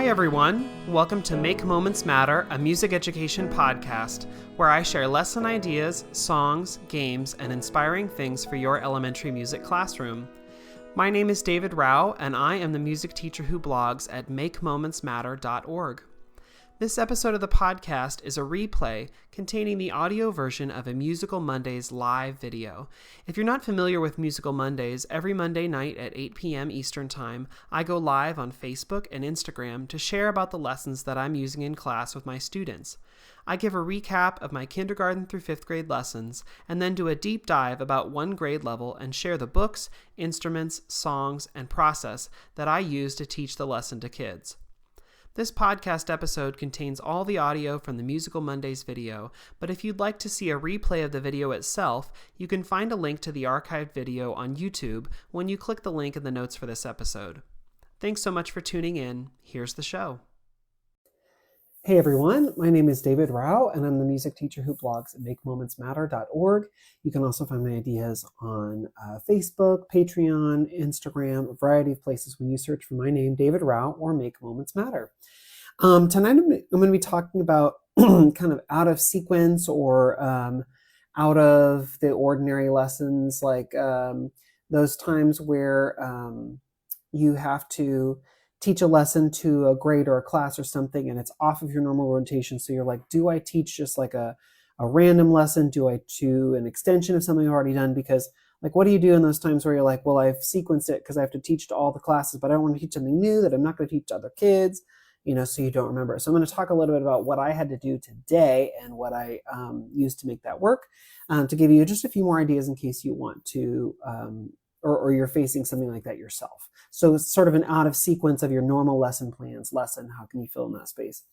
Hi everyone, welcome to Make Moments Matter, a music education podcast, where I share lesson ideas, songs, games, and inspiring things for your elementary music classroom. My name is David Rao, and I am the music teacher who blogs at makemomentsmatter.org. This episode of the podcast is a replay containing the audio version of a Musical Mondays live video. If you're not familiar with Musical Mondays, every Monday night at 8 p.m. Eastern Time, I go live on Facebook and Instagram to share about the lessons that I'm using in class with my students. I give a recap of my kindergarten through 5th grade lessons, and then do a deep dive about one grade level and share the books, instruments, songs, and process that I use to teach the lesson to kids. This podcast episode contains all the audio from the Musical Mondays video, but if you'd like to see a replay of the video itself, you can find a link to the archived video on YouTube when you click the link in the notes for this episode. Thanks so much for tuning in. Here's the show. Hey everyone, my name is David Rao, and I'm the music teacher who blogs at makemomentsmatter.org. You can also find my ideas on Facebook, Patreon, Instagram, a variety of places when you search for my name, David Rao, or Make Moments Matter. Tonight I'm going to be talking about kind of out of sequence or out of the ordinary lessons, like those times where you have to teach a lesson to a grade or a class or something, and it's off of your normal rotation. So you're like, do I teach just like a random lesson? Do I do an extension of something I've already done? Because like, what do you do in those times where you're like, well, I've sequenced it because I have to teach to all the classes, but I don't want to teach something new that I'm not going to teach to other kids, so you don't remember. So I'm going to talk a little bit about what I had to do today and what I used to make that work, to give you just a few more ideas in case you want to, or you're facing something like that yourself. So it's sort of an out of sequence of your normal lesson plans. How can you fill in that space?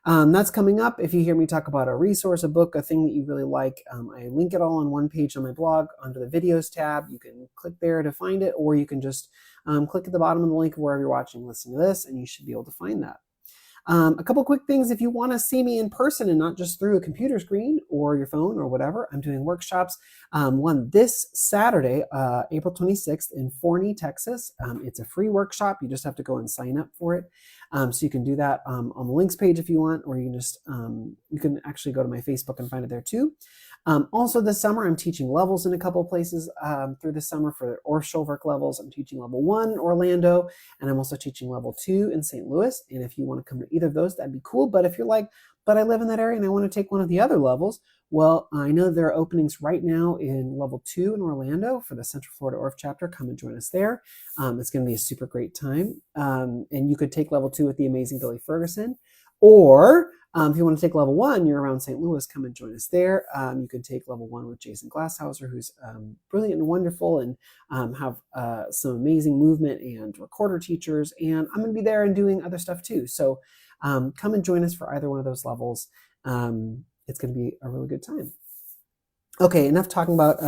That's coming up. If you hear me talk about a resource, a book, a thing that you really like, I link it all on one page on my blog under the videos tab. You can click there to find it, or you can just click at the bottom of the link wherever you're watching, listen to this, and you should be able to find that. A couple quick things. If you want to see me in person and not just through a computer screen or your phone or whatever, I'm doing workshops. One this Saturday, April 26th in Forney, Texas. It's a free workshop. You just have to go and sign up for it. So you can do that on the links page if you want, or you can just, you can actually go to my Facebook and find it there too. Also this summer, I'm teaching levels in a couple of places through the summer for Orff Schulwerk levels. I'm teaching level 1 Orlando, and I'm also teaching level 2 in St. Louis. And if you want to come to either of those, that'd be cool. But if you're like, but I live in that area and I want to take one of the other levels, well, I know there are openings right now in level 2 in Orlando for the Central Florida Orff chapter. Come and join us there. It's going to be a super great time. And you could take level 2 with the amazing Billy Ferguson, or if you want to take level 1, you're around St. Louis, come and join us there. You can take level 1 with Jason Glasshauser, who's brilliant and wonderful, and have some amazing movement and recorder teachers. And I'm going to be there and doing other stuff too. So come and join us for either one of those levels. It's going to be a really good time. Okay, enough talking about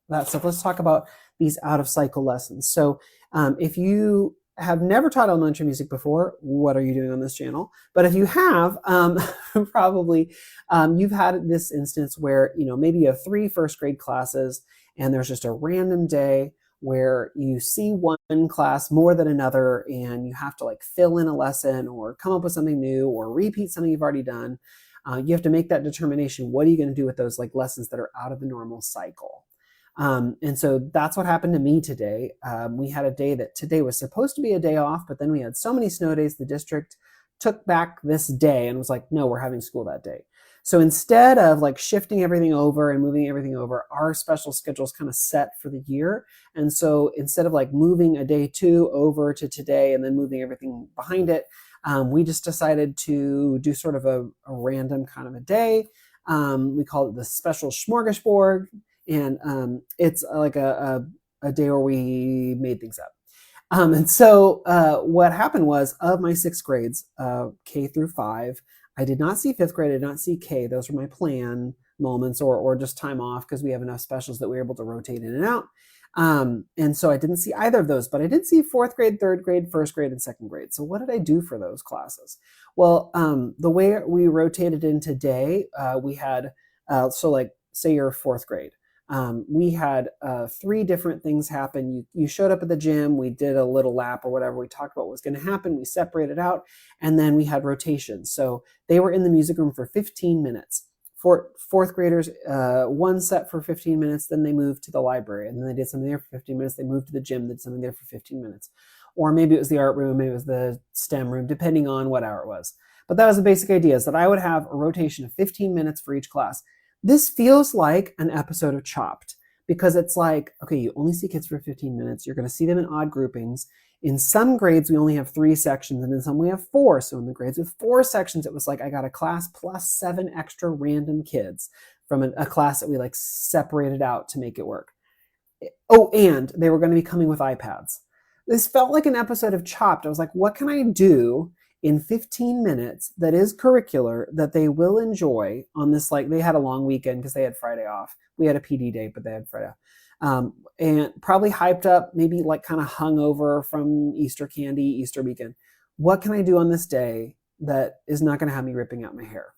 that stuff. Let's talk about these out of cycle lessons. So if you have never taught elementary music before, what are you doing on this channel? But if you have, probably you've had this instance where, maybe you have 3 first grade classes and there's just a random day where you see one class more than another and you have to like fill in a lesson or come up with something new or repeat something you've already done. You have to make that determination. What are you going to do with those like lessons that are out of the normal cycle? And so that's what happened to me today. We had a day that today was supposed to be a day off, but then we had so many snow days, the district took back this day and was like, no, we're having school that day. So instead of like shifting everything over and moving everything over, our special schedule is kind of set for the year. And so instead of like moving a day 2 over to today and then moving everything behind it, we just decided to do sort of a random kind of a day. We call it the special smorgasbord. And it's like a day where we made things up. And so what happened was, of my 6 grades, K through 5, I did not see 5th grade, I did not see K. Those were my plan moments or just time off because we have enough specials that we were able to rotate in and out. And so I didn't see either of those, but I did see 4th grade, 3rd grade, 1st grade, and 2nd grade. So what did I do for those classes? Well, the way we rotated in today, we had, so like say you're 4th grade. We had 3 different things happen. You showed up at the gym, we did a little lap or whatever, we talked about what was going to happen, we separated out, and then we had rotations. So they were in the music room for 15 minutes. Fourth graders, one set for 15 minutes, then they moved to the library, and then they did something there for 15 minutes, they moved to the gym, they did something there for 15 minutes. Or maybe it was the art room, maybe it was the STEM room, depending on what hour it was. But that was the basic idea, is that I would have a rotation of 15 minutes for each class. This feels like an episode of Chopped, because it's like, okay, you only see kids for 15 minutes. You're going to see them in odd groupings. In some grades, we only have 3 sections, and in some we have 4. So in the grades with 4 sections, it was like I got a class plus 7 extra random kids from a class that we like separated out to make it work. Oh, and they were going to be coming with iPads. This felt like an episode of Chopped. I was like, what can I do in 15 minutes that is curricular that they will enjoy on this? Like, they had a long weekend because they had Friday off. We had a PD day, but they had Friday off. And probably hyped up, maybe like kind of hung over from Easter candy, Easter weekend. What can I do on this day that is not going to have me ripping out my hair?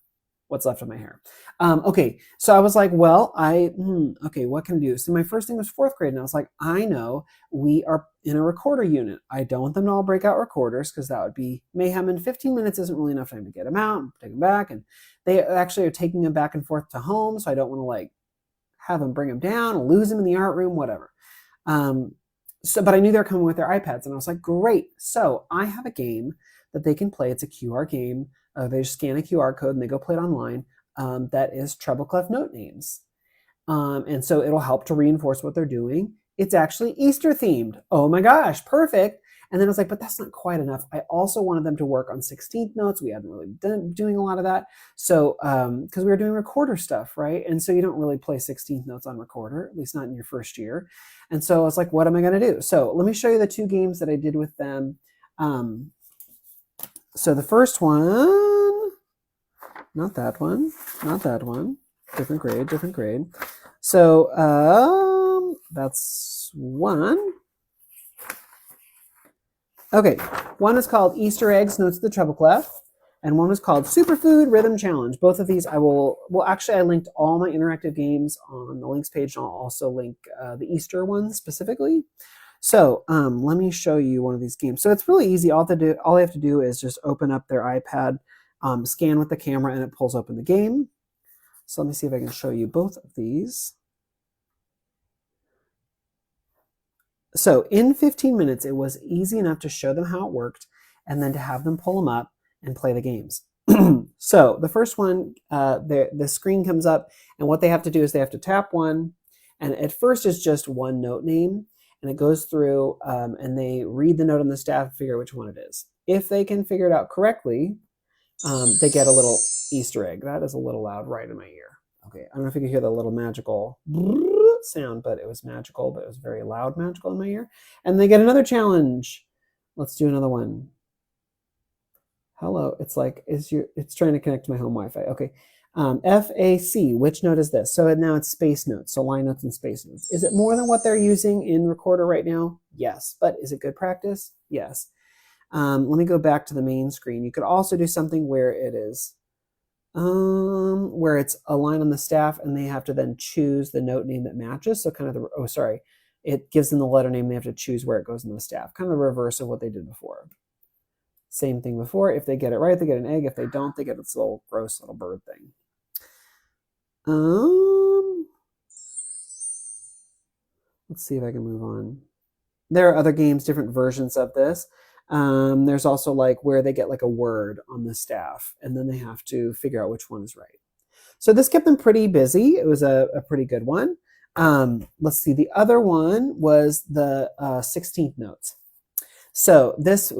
What's left of my hair. Okay, so I was like, well, okay, what can I do? So my first thing was 4th grade, and I was like, I know we are in a recorder unit. I don't want them to all break out recorders because that would be mayhem, and 15 minutes isn't really enough time to get them out and take them back, and they actually are taking them back and forth to home, so I don't want to like have them bring them down and lose them in the art room, whatever. But I knew they were coming with their iPads, and I was like, great. So I have a game that they can play. It's a QR game. They just scan a QR code and they go play it online. That is Treble Clef Note Names. And so it'll help to reinforce what they're doing. It's actually Easter themed. Oh my gosh, perfect. And then I was like, but that's not quite enough. I also wanted them to work on 16th notes. We hadn't really been doing a lot of that. So, because we were doing recorder stuff, right? And so you don't really play 16th notes on recorder, at least not in your first year. And so I was like, what am I going to do? So let me show you the 2 games that I did with them. So the first one, not that one, different grade. So that's one. Okay, one is called Easter Eggs, Notes of the Treble Clef, and one was called Superfood Rhythm Challenge. Both of these I linked all my interactive games on the links page, and I'll also link the Easter one specifically. So let me show you one of these games. So it's really easy. All they have to do is just open up their iPad, scan with the camera, and it pulls open the game. So let me see if I can show you both of these. So in 15 minutes, it was easy enough to show them how it worked and then to have them pull them up and play the games. So the first one, the screen comes up, and what they have to do is they have to tap one, and at first it's just one note name, and it goes through and they read the note on the staff and figure out which one it is. If they can figure it out correctly, they get a little Easter egg. That is a little loud right in my ear. Okay, I don't know if you can hear the little magical sound, but it was magical, but it was very loud magical in my ear. And they get another challenge. Let's do another one. Hello, it's like, it's trying to connect to my home Wi-Fi. Okay, FAC, which note is this? So now it's space notes, so line notes and space notes. Is it more than what they're using in Recorder right now? Yes, but is it good practice? Yes. Let me go back to the main screen. You could also do something where it is, where it's a line on the staff and they have to then choose the note name that matches. So kind of it gives them the letter name. They have to choose where it goes in the staff. Kind of the reverse of what they did before. Same thing before. If they get it right, they get an egg. If they don't, they get this little gross little bird thing. Let's see if I can move on. There are other games, different versions of this. There's also like where they get like a word on the staff and then they have to figure out which one is right. So this kept them pretty busy. It was a pretty good one. Let's see. The other one was the 16th notes. So this, at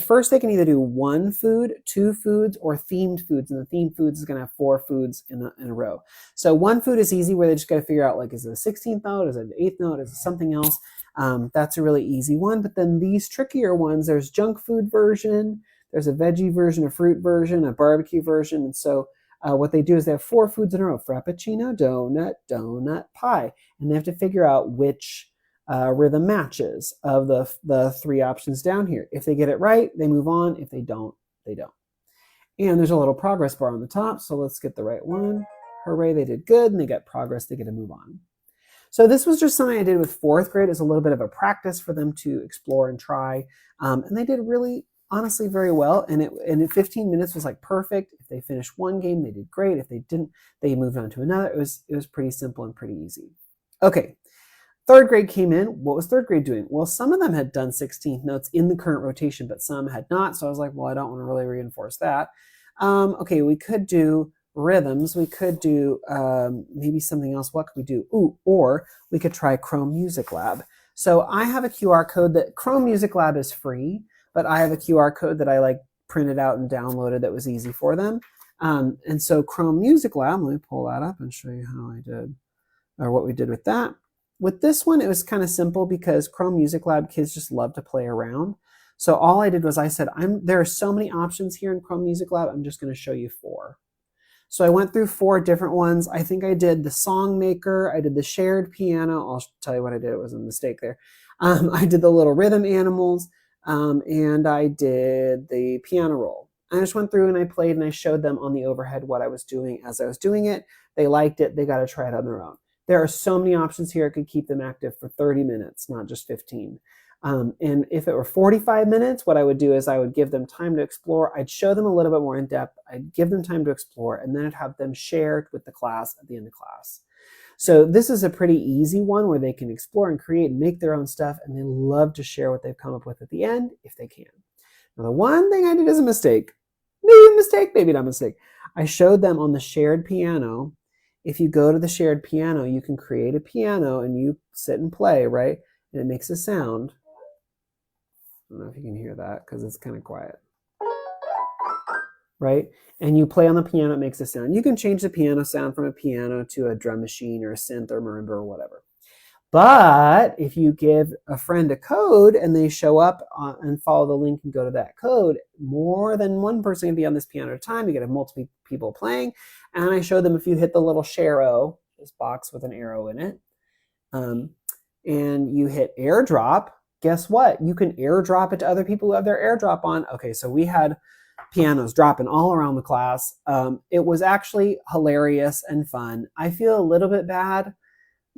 first they can either do 1 food, 2 foods, or themed foods. And the themed foods is going to have 4 foods in a row. So 1 food is easy where they just got to figure out like, is it a 16th note? Is it an 8th note? Is it something else? That's a really easy one. But then these trickier ones, there's junk food version, there's a veggie version, a fruit version, a barbecue version. And so what they do is they have 4 foods in a row: Frappuccino, donut, pie. And they have to figure out which rhythm matches of the 3 options down here. If they get it right, they move on. If they don't, they don't. And there's a little progress bar on the top. So let's get the right one. hooray, they did good, and they get progress, they get to move on. So this was just something I did with fourth grade as a little bit of a practice for them to explore and try. And they did really, honestly, very well. And in 15 minutes was like perfect. If they finished one game, they did great. If they didn't, they moved on to another. It was pretty simple and pretty easy. Okay, third grade came in. What was third grade doing? Well, some of them had done 16th notes in the current rotation, but some had not. So I was like, well, I don't want to really reinforce that. Okay, we could do rhythms. We could do maybe something else. What could we do? Or we could try Chrome Music Lab. So I have a QR code that Chrome Music Lab is free, but I have a QR code that I like printed out and downloaded that was easy for them. And so Chrome Music Lab, let me pull that up and show you how I did, or what we did with that. With this one, it was kind of simple because Chrome Music Lab kids just love to play around. So all I did was I said, there are so many options here in Chrome Music Lab, I'm just going to show you 4. So I went through 4 different ones. I think I did the Song Maker. I did the shared piano. I'll tell you what I did. It was a mistake there. I did the little rhythm animals, and I did the piano roll. I just went through and I played and I showed them on the overhead what I was doing as I was doing it. They liked it. They got to try it on their own. There are so many options here. It could keep them active for 30 minutes, not just 15. And if it were 45 minutes, what I would do is I would give them time to explore. I'd show them a little bit more in depth. I'd give them time to explore, and then I'd have them share it with the class at the end of class. So this is a pretty easy one where they can explore and create and make their own stuff, and they love to share what they've come up with at the end if they can. Now, the one thing I did is a mistake. Maybe not a mistake. I showed them on the shared piano. If you go to the shared piano, you can create a piano and you sit and play, right? And it makes a sound. I don't know if you can hear that because it's kind of quiet, right? And you play on the piano, it makes a sound. You can change the piano sound from a piano to a drum machine or a synth or marimba or whatever. But if you give a friend a code and they show up and follow the link and go to that code, more than one person can be on this piano at a time. You get multiple people playing. And I showed them if you hit the little share-o, this box with an arrow in it, and you hit airdrop, guess what? You can airdrop it to other people who have their airdrop on. Okay, so we had pianos dropping all around the class. It was actually hilarious and fun. I feel a little bit bad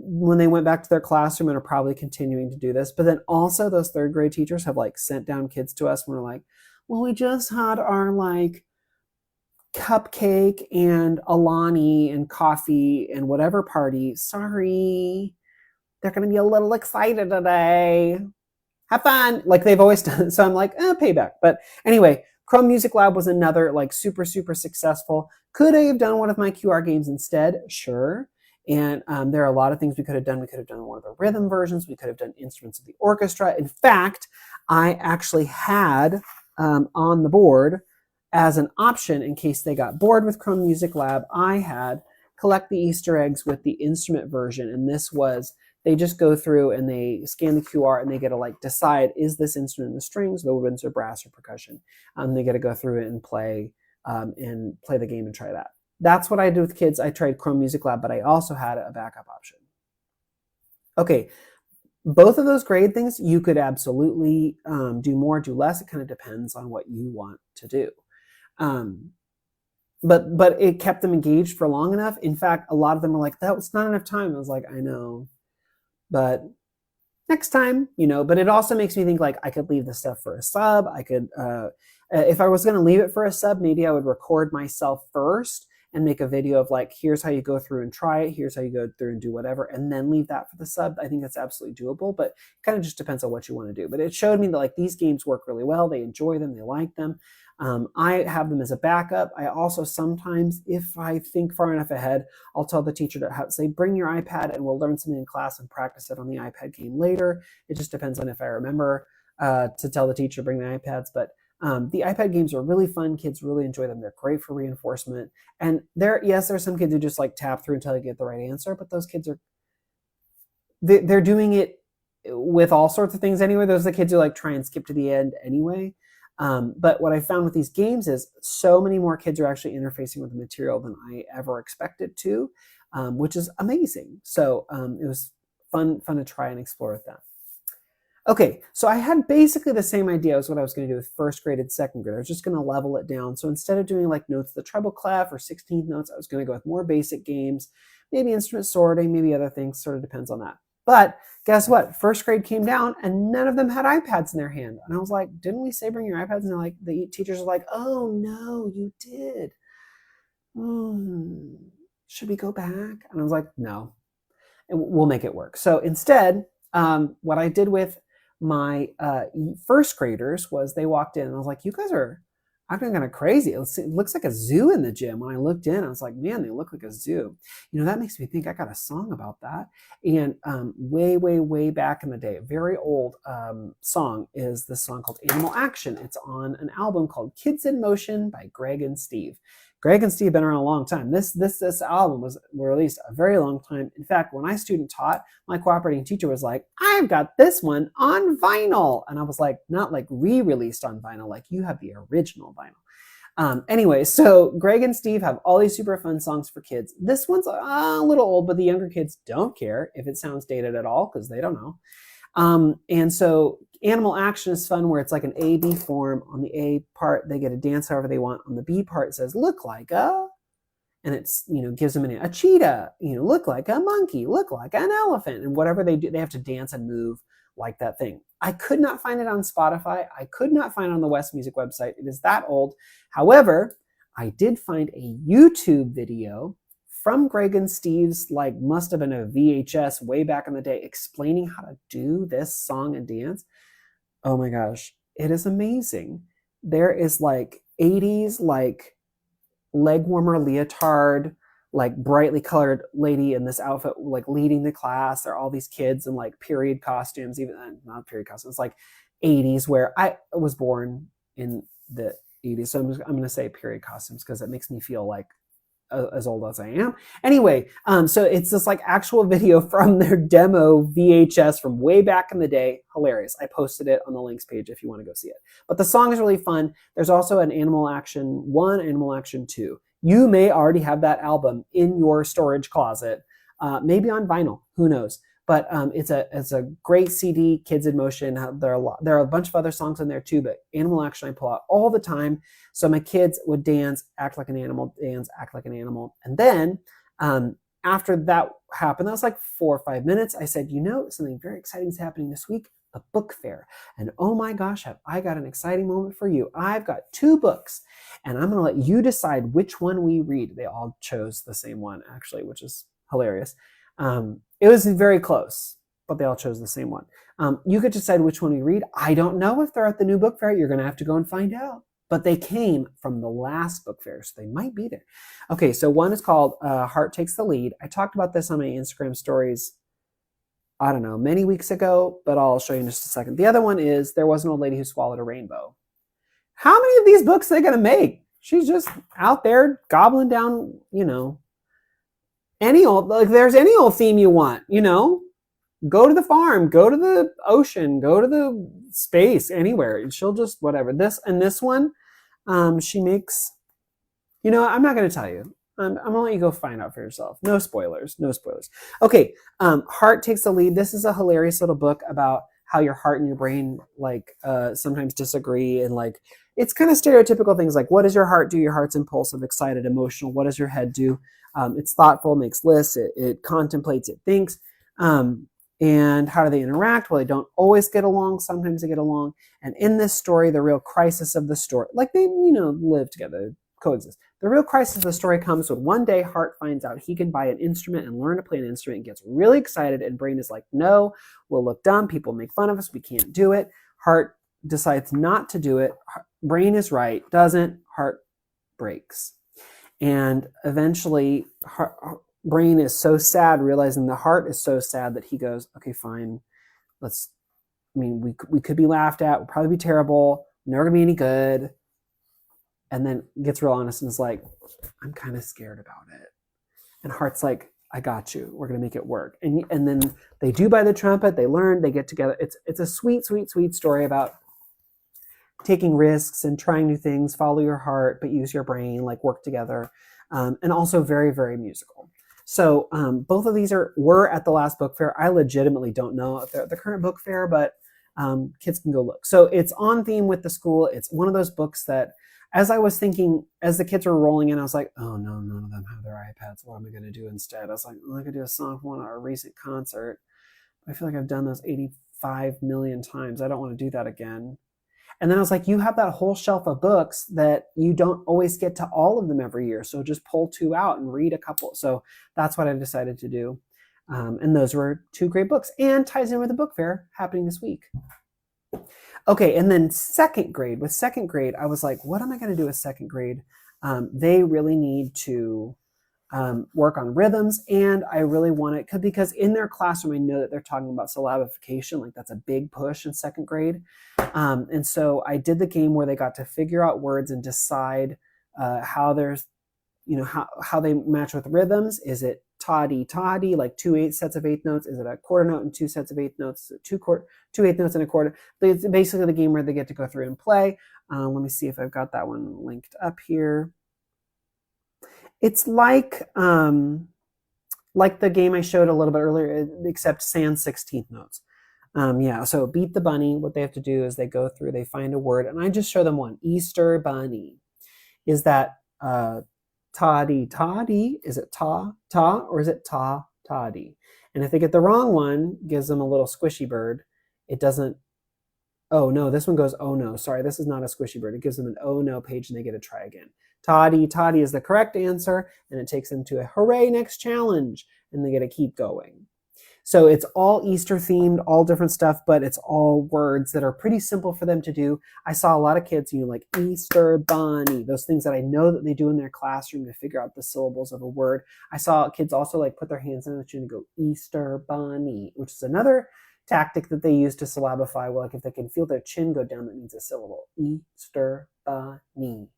when they went back to their classroom and are probably continuing to do this. But then also those third grade teachers have like sent down kids to us when we're like, well, we just had our like cupcake and Alani and coffee and whatever party. Sorry, they're going to be a little excited today. Have fun, like they've always done. So I'm like, payback. But anyway, Chrome Music Lab was another like super, super successful. Could I have done one of my QR games instead? Sure. And there are a lot of things we could have done. We could have done one of the rhythm versions. We could have done instruments of the orchestra. In fact, I actually had on the board as an option in case they got bored with Chrome Music Lab, I had collect the Easter eggs with the instrument version. And this was, they just go through and they scan the QR and they get to like decide, is this instrument the strings, the woodwinds, or brass, or percussion? They get to go through it and play the game and try that. That's what I did with kids. I tried Chrome Music Lab, but I also had a backup option. Okay, both of those grade things, you could absolutely do more, do less. It kind of depends on what you want to do. But it kept them engaged for long enough. In fact, a lot of them were like, that was not enough time. I was like, I know, but next time, but it also makes me think like I could leave the stuff for a sub. I could, if I was going to leave it for a sub, maybe I would record myself first and make a video of like, here's how you go through and try it. Here's how you go through and do whatever, and then leave that for the sub. I think that's absolutely doable, but it kind of just depends on what you want to do. But it showed me that like these games work really well. They enjoy them. They like them. I have them as a backup. I also sometimes, if I think far enough ahead, I'll tell the teacher to say, bring your iPad and we'll learn something in class and practice it on the iPad game later. It just depends on if I remember to tell the teacher to bring the iPads. But the iPad games are really fun. Kids really enjoy them. They're great for reinforcement. And there's some kids who just like tap through until they get the right answer, but those kids they're doing it with all sorts of things anyway. Those are the kids who like try and skip to the end anyway. But what I found with these games is so many more kids are actually interfacing with the material than I ever expected to, which is amazing. So it was fun to try and explore with them. Okay, so I had basically the same idea as what I was going to do with first grade and second grade. I was just going to level it down. So instead of doing like notes of the treble clef or 16th notes, I was going to go with more basic games, maybe instrument sorting, maybe other things, sort of depends on that. But guess what? First grade came down and none of them had iPads in their hand. And I was like, didn't we say bring your iPads? And they're like, the teachers are like, oh no, you did. Should we go back? And I was like, no, and we'll make it work. So instead, what I did with my first graders was they walked in and I was like, you guys are acting kind of crazy. It looks like a zoo in the gym. When I looked in, I was like, man, they look like a zoo. That makes me think I got a song about that. And way, way, way back in the day, a very old song is this song called Animal Action. It's on an album called Kids in Motion by Greg and Steve. Greg and Steve have been around a long time. This album was released a very long time. In fact, when I student taught, my cooperating teacher was like, I've got this one on vinyl. And I was like, not like re-released on vinyl, like you have the original vinyl. Anyway, so Greg and Steve have all these super fun songs for kids. This one's a little old, but the younger kids don't care if it sounds dated at all because they don't know. And so Animal Action is fun where it's like an A-B form. On the A part, they get to dance however they want. On the B part, it says, look like a, and it's, gives them a cheetah, look like a monkey, look like an elephant. And whatever they do, they have to dance and move like that thing. I could not find it on Spotify. I could not find it on the West Music website. It is that old. However, I did find a YouTube video from Greg and Steve's, must have been a VHS way back in the day, explaining how to do this song and dance. Oh my gosh, it is amazing. There is 80s, leg warmer leotard, brightly colored lady in this outfit, leading the class. There are all these kids in period costumes, even not period costumes, 80s, where I was born in the 80s. So I'm going to say period costumes because it makes me feel as old as I am. Anyway, so it's this actual video from their demo VHS from way back in the day. Hilarious. I posted it on the links page if you want to go see it. But the song is really fun. There's also an Animal Action 1, Animal Action 2. You may already have that album in your storage closet, maybe on vinyl, who knows. But it's a great CD, Kids in Motion. There are a bunch of other songs in there too, but Animal Action I pull out all the time. So my kids would dance, act like an animal, dance, act like an animal. And then after that happened, that was 4 or 5 minutes, I said, something very exciting is happening this week, the book fair. And oh my gosh, have I got an exciting moment for you. I've got 2 books, and I'm going to let you decide which one we read. They all chose the same one, actually, which is hilarious. It was very close, but they all chose the same one. You could decide which one we read. I don't know if they're at the new book fair. You're going to have to go and find out. But they came from the last book fair, so they might be there. Okay, so one is called Heart Takes the Lead. I talked about this on my Instagram stories, I don't know, many weeks ago, but I'll show you in just a second. The other one is There Was an Old Lady Who Swallowed a Rainbow. How many of these books are they going to make? She's just out there gobbling down, any old, there's any old theme you want, go to the farm, go to the ocean, go to the space, anywhere. She'll just, whatever. This one, she makes, I'm not going to tell you. I'm going to let you go find out for yourself. No spoilers. Okay. Heart Takes the Lead. This is a hilarious little book about how your heart and your brain sometimes disagree, and it's kind of stereotypical things like, what does your heart do? Your heart's impulsive, excited, emotional. What does your head do? It's thoughtful, makes lists, it contemplates, it thinks. And how do they interact? Well, they don't always get along. Sometimes they get along. And in this story, the real crisis of the story, they, live together, coexist. The real crisis of the story comes when one day Hart finds out he can buy an instrument and learn to play an instrument and gets really excited, and Brain is like, no, we'll look dumb. People make fun of us. We can't do it. Hart decides not to do it. Brain is right, doesn't. Hart breaks. And eventually, Brain is so sad, realizing the heart is so sad, that he goes, okay, fine. We could be laughed at. We'll probably be terrible. Never going to be any good. And then gets real honest and is like, I'm kind of scared about it. And Hart's like, I got you. We're going to make it work. And then they do buy the trumpet. They learn. They get together. It's a sweet, sweet, sweet story about taking risks and trying new things, follow your heart, but use your brain, work together. And also very, very musical. So both of these were at the last book fair. I legitimately don't know if they're at the current book fair, but kids can go look. So it's on theme with the school. It's one of those books that, as I was thinking, as the kids were rolling in, I was like, oh no, none of them have their iPads. What am I going to do instead? I was like, well, I could do a song from a recent concert. I feel like I've done those 85 million times. I don't want to do that again. And then I was like, you have that whole shelf of books that you don't always get to all of them every year. So just pull 2 out and read a couple. So that's what I decided to do. And those were 2 great books, and ties in with the book fair happening this week. Okay, and then second grade. With second grade, I was like, what am I going to do with second grade? They really need to work on rhythms, and I really want it because in their classroom, I know that they're talking about syllabification, like that's a big push in second grade. And so I did the game where they got to figure out words and decide how there's, how they match with rhythms. Is it toddy toddy, like 2 sets of eighth notes? Is it a quarter note and 2 sets of eighth notes? 2 eighth notes and a quarter. It's basically the game where they get to go through and play. Let me see if I've got that one linked up here. It's like the game I showed a little bit earlier, except sans 16th notes. Yeah, so Beat the Bunny, what they have to do is they go through, they find a word, and I just show them one. Easter bunny. Is that toddy toddy? Is it ta, or is it ta, toddy? And if they get the wrong one, gives them a little squishy bird. It doesn't, oh no, this one goes, oh no, sorry, this is not a squishy bird. It gives them an oh no page and they get to try again. Toddy toddy is the correct answer, and it takes them to a hooray, next challenge, and they get to keep going. So it's all Easter themed, all different stuff, but it's all words that are pretty simple for them to do. I saw a lot of kids, like Easter bunny, those things that I know that they do in their classroom to figure out the syllables of a word. I saw kids also like put their hands in the chin and go Easter bunny, which is another tactic that they use to syllabify. Well, like if they can feel their chin go down, that means a syllable. Easter bunny.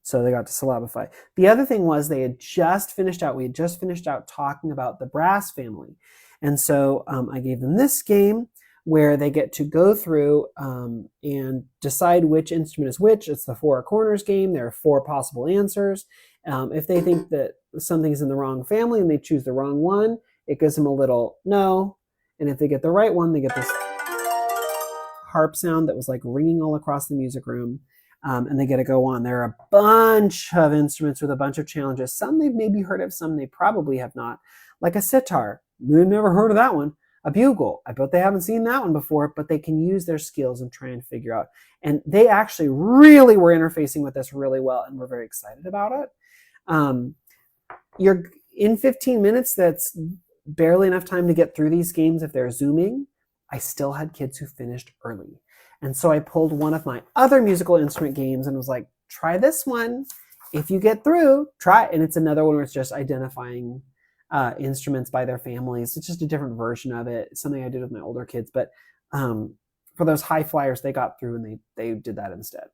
So they got to syllabify. The other thing was we had just finished out talking about the brass family. And so I gave them this game where they get to go through and decide which instrument is which. It's the 4 corners game. There are 4 possible answers. If they think that something's in the wrong family and they choose the wrong one, it gives them a little no. And if they get the right one, they get this harp sound that was like ringing all across the music room. And they get to go on. There are a bunch of instruments with a bunch of challenges. Some they've maybe heard of, some they probably have not. Like a sitar. We've never heard of that one. A bugle. I bet they haven't seen that one before, but they can use their skills and try and figure out. And they actually really were interfacing with this really well, and we're very excited about it. You're in 15 minutes, that's barely enough time to get through these games if they're Zooming. I still had kids who finished early. And so I pulled one of my other musical instrument games and was like, try this one. If you get through, try it. And it's another one where it's just identifying instruments by their families. It's just a different version of it. It's something I did with my older kids. But for those high flyers, they got through and they did that instead.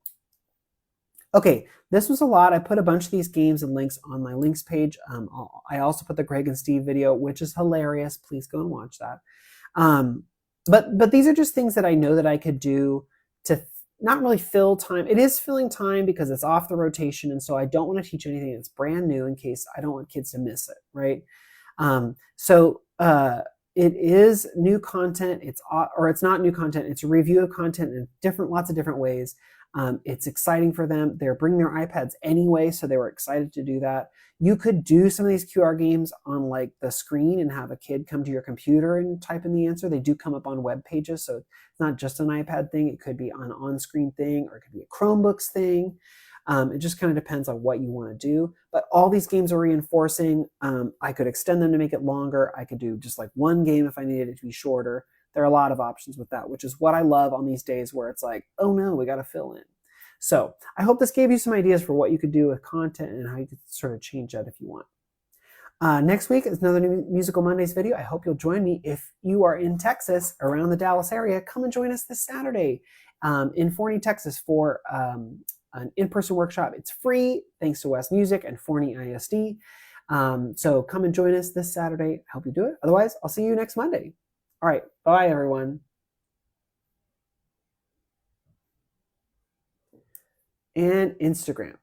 Okay, this was a lot. I put a bunch of these games and links on my links page. I also put the Greg and Steve video, which is hilarious. Please go and watch that. But these are just things that I know that I could do to not really fill time. It is filling time because it's off the rotation, and so I don't want to teach anything that's brand new in case I don't want kids to miss it, right? It is new content. It's not new content. It's a review of content in lots of different ways. It's exciting for them. They're bringing their iPads anyway, so they were excited to do that. You could do some of these QR games on like the screen and have a kid come to your computer and type in the answer. They do come up on web pages, so it's not just an iPad thing. It could be an on-screen thing, or it could be a Chromebooks thing. It just kind of depends on what you want to do. But all these games are reinforcing. I could extend them to make it longer. I could do just like one game if I needed it to be shorter. There are a lot of options with that, which is what I love on these days where it's like, oh no, we got to fill in. So I hope this gave you some ideas for what you could do with content and how you could sort of change that if you want. Next week is another new Musical Mondays video. I hope you'll join me. If you are in Texas, around the Dallas area, come and join us this Saturday in Forney, Texas for an in-person workshop. It's free thanks to West Music and Forney ISD. So come and join us this Saturday. I hope you do it. Otherwise, I'll see you next Monday. All right. Bye, everyone. And Instagram.